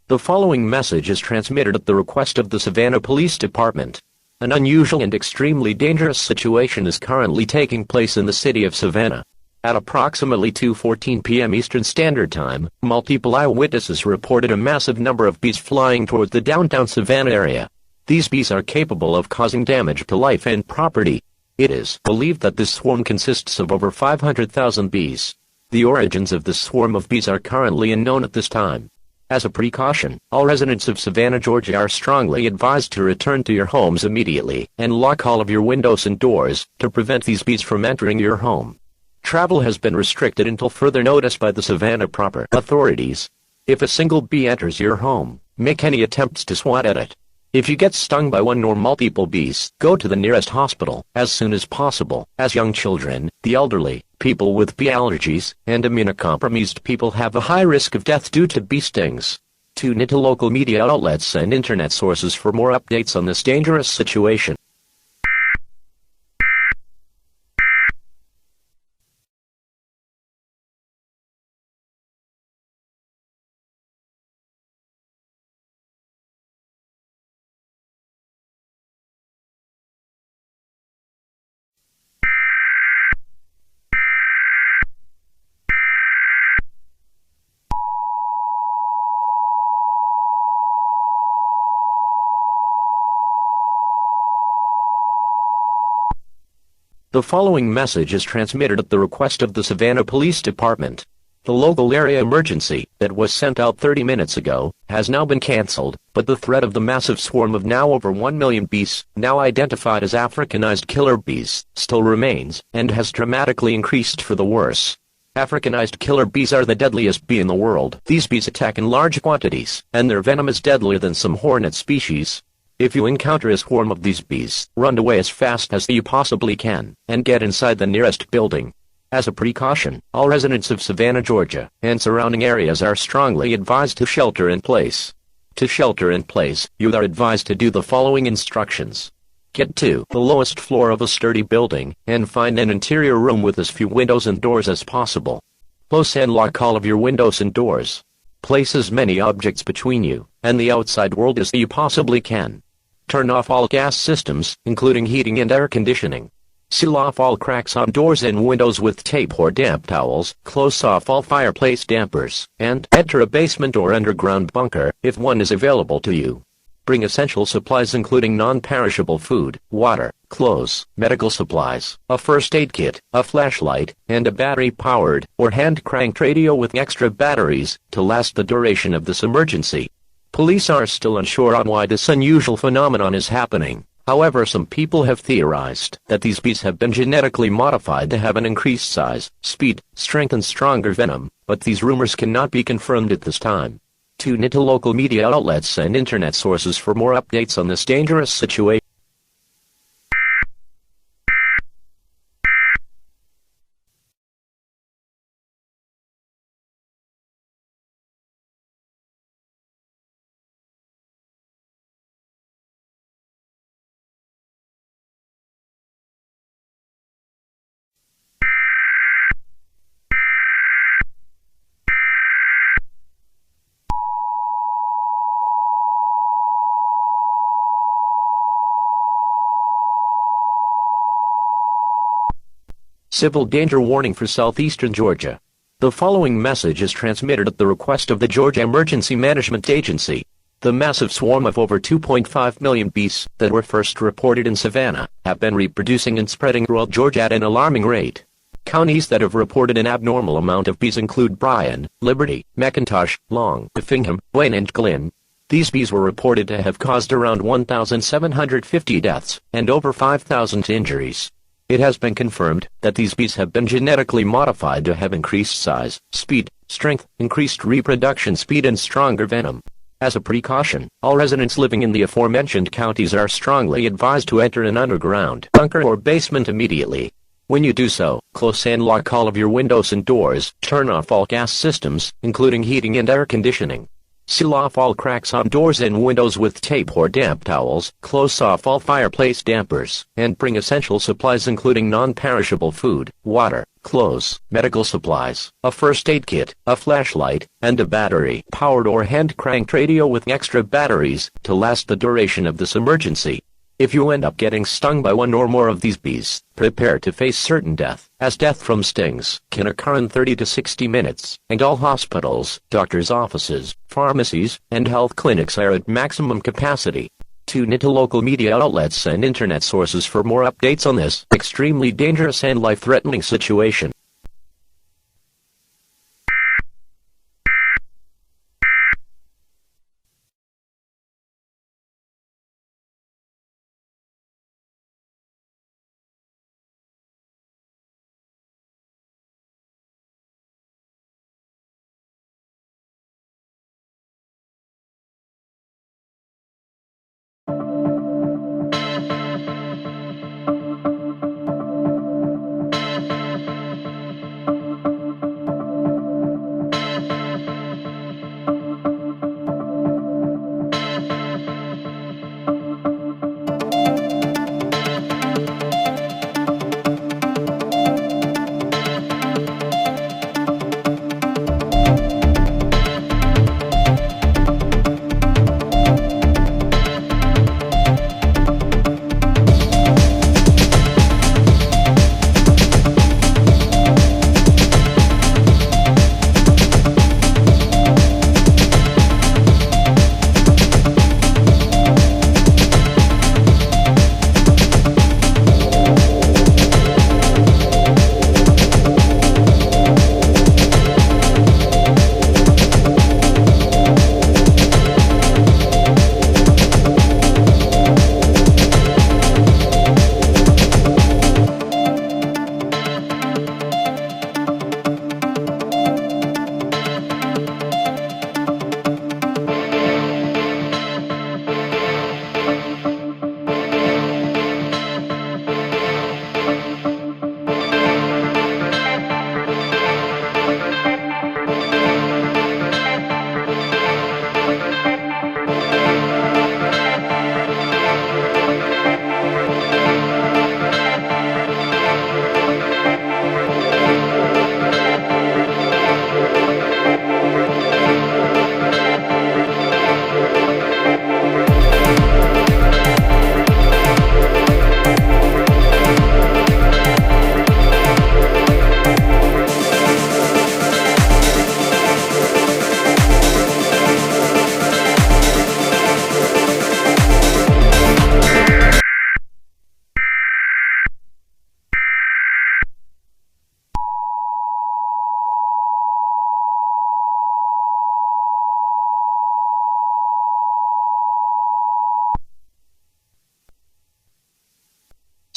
The following message is transmitted at the request of the Savannah Police Department. An unusual and extremely dangerous situation is currently taking place in the city of Savannah. At approximately 2:14 p.m. Eastern Standard Time, multiple eyewitnesses reported a massive number of bees flying toward the downtown Savannah area. These bees are capable of causing damage to life and property. It is believed that this swarm consists of over 500,000 bees. The origins of this swarm of bees are currently unknown at this time. As a precaution, all residents of Savannah, Georgia are strongly advised to return to your homes immediately and lock all of your windows and doors to prevent these bees from entering your home. Travel has been restricted until further notice by the Savannah proper authorities. If a single bee enters your home, make any attempts to swat at it. If you get stung by one or multiple bees, go to the nearest hospital as soon as possible, as young children, the elderly, people with bee allergies, and immunocompromised people have a high risk of death due to bee stings. Tune into local media outlets and internet sources for more updates on this dangerous situation. The following message is transmitted at the request of the Savannah Police Department. The local area emergency that was sent out 30 minutes ago has now been canceled, but the threat of the massive swarm of now over 1 million bees, now identified as Africanized killer bees, still remains and has dramatically increased for the worse. Africanized killer bees are the deadliest bee in the world. These bees attack in large quantities, and their venom is deadlier than some hornet species. If you encounter a swarm of these bees, run away as fast as you possibly can, and get inside the nearest building. As a precaution, all residents of Savannah, Georgia, and surrounding areas are strongly advised to shelter in place. To shelter in place, you are advised to do the following instructions. Get to the lowest floor of a sturdy building, and find an interior room with as few windows and doors as possible. Close and lock all of your windows and doors. Place as many objects between you and the outside world as you possibly can. Turn off all gas systems, including heating and air conditioning. Seal off all cracks on doors and windows with tape or damp towels. Close off all fireplace dampers, and enter a basement or underground bunker, if one is available to you. Bring essential supplies including non-perishable food, water, clothes, medical supplies, a first aid kit, a flashlight, and a battery-powered or hand-cranked radio with extra batteries to last the duration of this emergency. Police are still unsure on why this unusual phenomenon is happening. However, some people have theorized that these bees have been genetically modified to have an increased size, speed, strength, and stronger venom, but these rumors cannot be confirmed at this time. Tune into local media outlets and internet sources for more updates on this dangerous situation. Civil danger warning for southeastern Georgia. The following message is transmitted at the request of the Georgia Emergency Management Agency. The massive swarm of over 2.5 million bees that were first reported in Savannah have been reproducing and spreading throughout Georgia at an alarming rate. Counties that have reported an abnormal amount of bees include Bryan, Liberty, McIntosh, Long, Effingham, Wayne, and Glynn. These bees were reported to have caused around 1,750 deaths and over 5,000 injuries. It has been confirmed that these bees have been genetically modified to have increased size, speed, strength, increased reproduction speed, and stronger venom. As a precaution, all residents living in the aforementioned counties are strongly advised to enter an underground bunker or basement immediately. When you do so, close and lock all of your windows and doors, turn off all gas systems, including heating and air conditioning. Seal off all cracks on doors and windows with tape or damp towels, close off all fireplace dampers, and bring essential supplies including non-perishable food, water, clothes, medical supplies, a first aid kit, a flashlight, and a battery-powered or hand-cranked radio with extra batteries to last the duration of this emergency. If you end up getting stung by one or more of these bees, prepare to face certain death, as death from stings can occur in 30 to 60 minutes, and all hospitals, doctors' offices, pharmacies, and health clinics are at maximum capacity. Tune into local media outlets and internet sources for more updates on this extremely dangerous and life-threatening situation.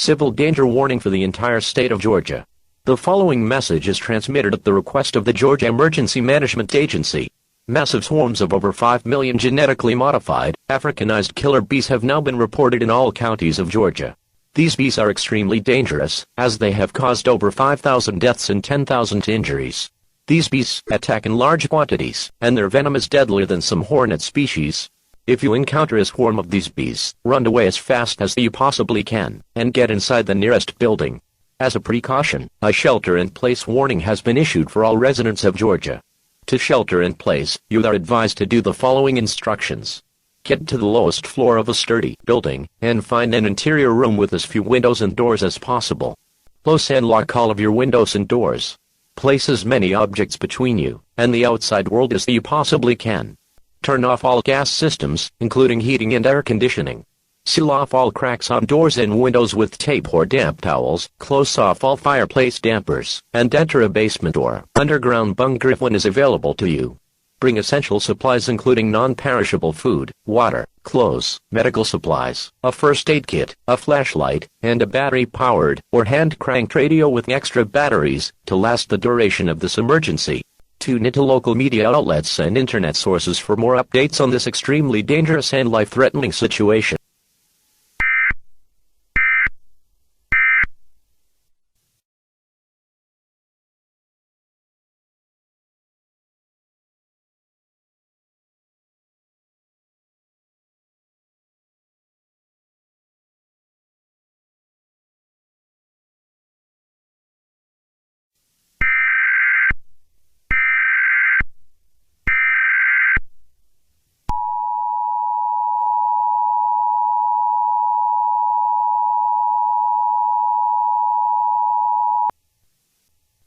Civil danger warning for the entire state of Georgia. The following message is transmitted at the request of the Georgia Emergency Management Agency. Massive swarms of over 5 million genetically modified, Africanized killer bees have now been reported in all counties of Georgia. These bees are extremely dangerous, as they have caused over 5,000 deaths and 10,000 injuries. These bees attack in large quantities, and their venom is deadlier than some hornet species. If you encounter a swarm of these bees, run away as fast as you possibly can, and get inside the nearest building. As a precaution, a shelter-in-place warning has been issued for all residents of Georgia. To shelter in place, you are advised to do the following instructions. Get to the lowest floor of a sturdy building, and find an interior room with as few windows and doors as possible. Close and lock all of your windows and doors. Place as many objects between you and the outside world as you possibly can. Turn off all gas systems, including heating and air conditioning. Seal off all cracks on doors and windows with tape or damp towels, close off all fireplace dampers, and enter a basement or underground bunker if one is available to you. Bring essential supplies including non-perishable food, water, clothes, medical supplies, a first aid kit, a flashlight, and a battery-powered or hand-cranked radio with extra batteries to last the duration of this emergency. Tune into local media outlets and internet sources for more updates on this extremely dangerous and life-threatening situation.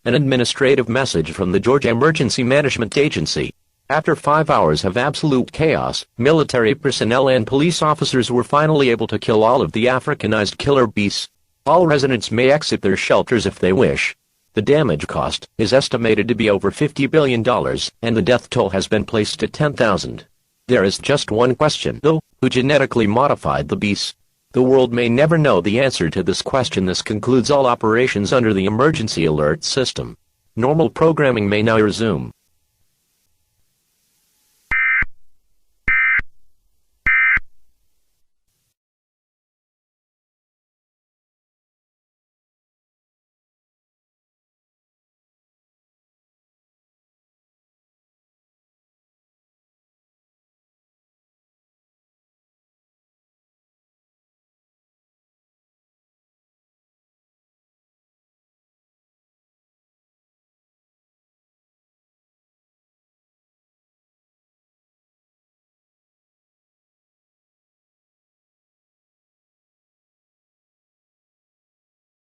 An administrative message from the Georgia Emergency Management Agency. After 5 hours of absolute chaos, military personnel and police officers were finally able to kill all of the Africanized killer bees. All residents may exit their shelters if they wish. The damage cost is estimated to be over $50 billion, and the death toll has been placed at 10,000. There is just one question, though: who genetically modified the bees? The world may never know the answer to this question. This concludes all operations under the emergency alert system. Normal programming may now resume.